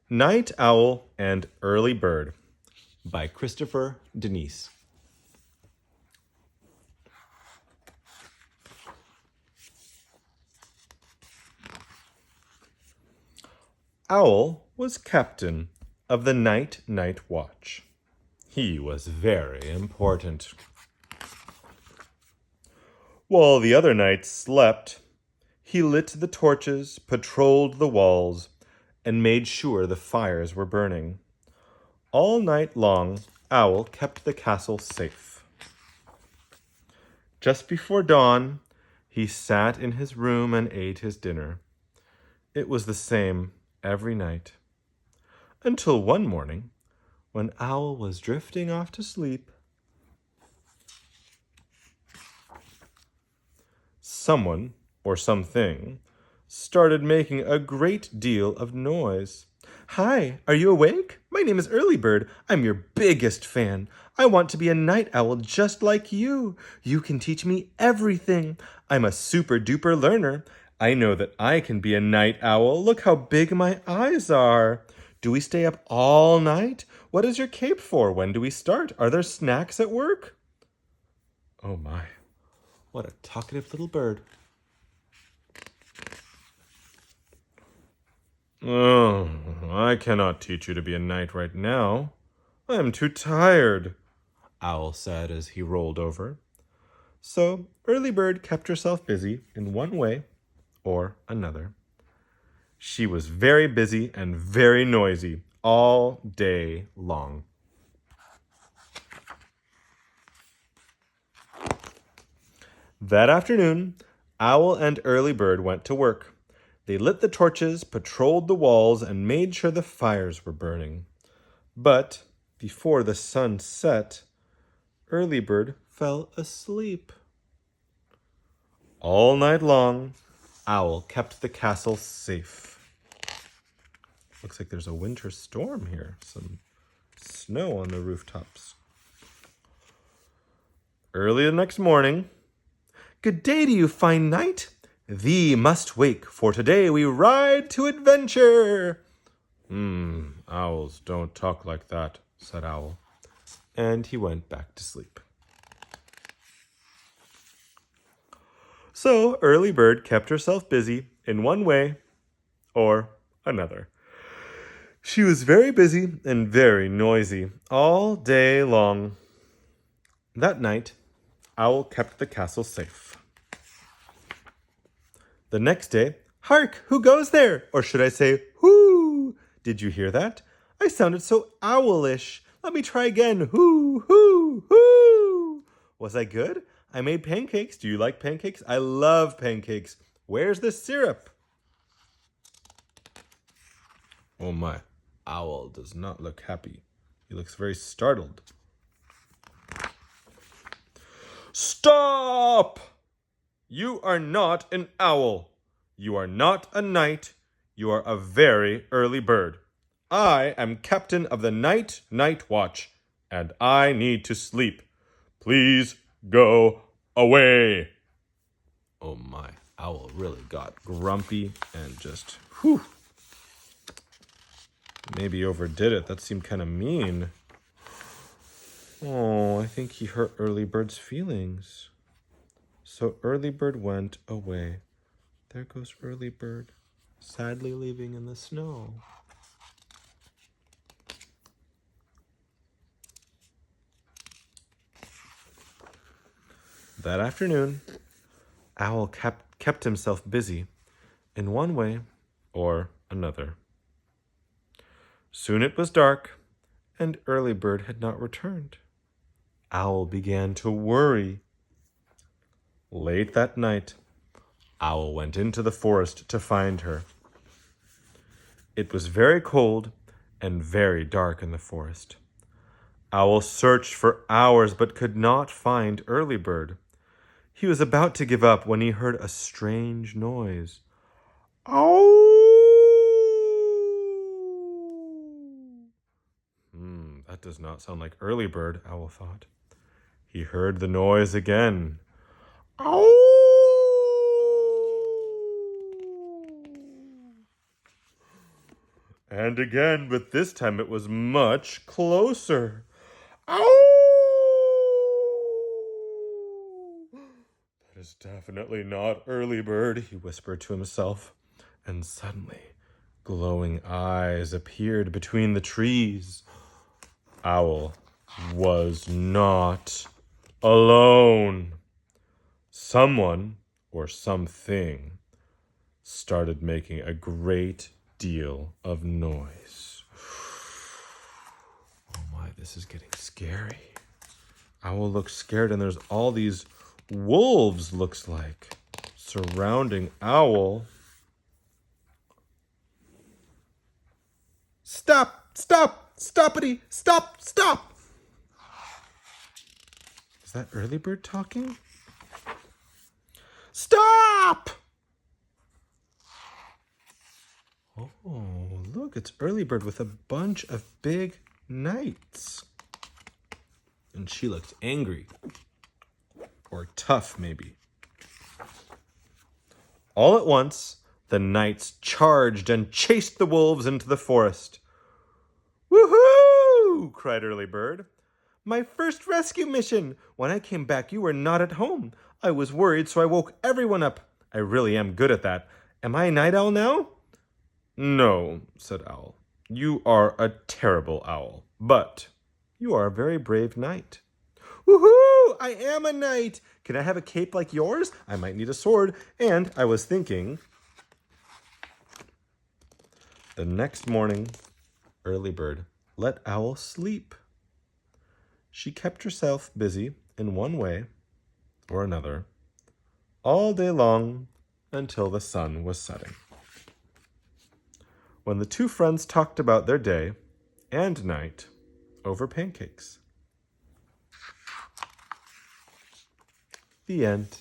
Night Owl and Early Bird by Christopher Denise. Owl was captain of the night watch. He was very important. While the other knights slept, he lit the torches, patrolled the walls, and made sure the fires were burning. All night long, Owl kept the castle safe. Just before dawn, he sat in his room and ate his dinner. It was the same every night. Until one morning, when Owl was drifting off to sleep, someone, or something, started making a great deal of noise. "Hi, are you awake? My name is Early Bird. I'm your biggest fan. I want to be a night owl just like you. You can teach me everything. I'm a super duper learner. I know that I can be a night owl. Look how big my eyes are. Do we stay up all night? What is your cape for? When do we start? Are there snacks at work?" Oh my, what a talkative little bird. "Oh, I cannot teach you to be a knight right now. I am too tired," Owl said as he rolled over. So Early Bird kept herself busy in one way or another. She was very busy and very noisy all day long. That afternoon, Owl and Early Bird went to work. They lit the torches, patrolled the walls, and made sure the fires were burning. But before the sun set, Early Bird fell asleep. All night long, Owl kept the castle safe. Looks like there's a winter storm here. Some snow on the rooftops. Early the next morning, "Good day to you, fine knight. Thee must wake, for today we ride to adventure." Owls don't talk like that," said Owl. And he went back to sleep. So Early Bird kept herself busy in one way or another. She was very busy and very noisy all day long. That night, Owl kept the castle safe. The next day, "Hark, who goes there?" Or should I say, "Whoo!" Did you hear that? I sounded so owlish. Let me try again. Whoo, whoo, whoo. Was I good? I made pancakes. Do you like pancakes? I love pancakes. Where's the syrup? Oh my, Owl does not look happy. He looks very startled. "Stop! You are not an owl. You are not a knight. You are a very early bird. I am captain of the night watch, and I need to sleep. Please go away." Oh my, Owl really got grumpy and just, maybe overdid it. That seemed kind of mean. Oh, I think he hurt Early Bird's feelings. So Early Bird went away. There goes Early Bird, sadly leaving in the snow. That afternoon, Owl kept himself busy in one way or another. Soon it was dark, and Early Bird had not returned. Owl began to worry. Late that night, Owl went into the forest to find her. It was very cold and very dark in the forest. Owl searched for hours but could not find Early Bird. He was about to give up when he heard a strange noise. "Ow!" That does not sound like Early Bird, Owl thought. He heard the noise again. "Ow!" And again, but this time it was much closer. Ow! That is definitely not Early Bird, he whispered to himself. And suddenly, glowing eyes appeared between the trees. Owl was not alone. Someone or something started making a great deal of noise. Oh my, this is getting scary. Owl looks scared, and there's all these wolves, looks like, surrounding Owl. Stop! Stop! Stoppity! Stop! Stop! Is that Early Bird talking? Stop! Oh, look, it's Early Bird with a bunch of big knights. And she looks angry. Or tough, maybe. All at once, the knights charged and chased the wolves into the forest. Woohoo! Cried Early Bird. My first rescue mission! When I came back, you were not at home. I was worried, so I woke everyone up. I really am good at that. Am I a night owl now? No, said Owl. You are a terrible owl, but you are a very brave knight. Woohoo! I am a knight! Can I have a cape like yours? I might need a sword. And I was thinking... The next morning, Early Bird let Owl sleep. She kept herself busy in one way or another all day long until the sun was setting. When the two friends talked about their day and night over pancakes. The end.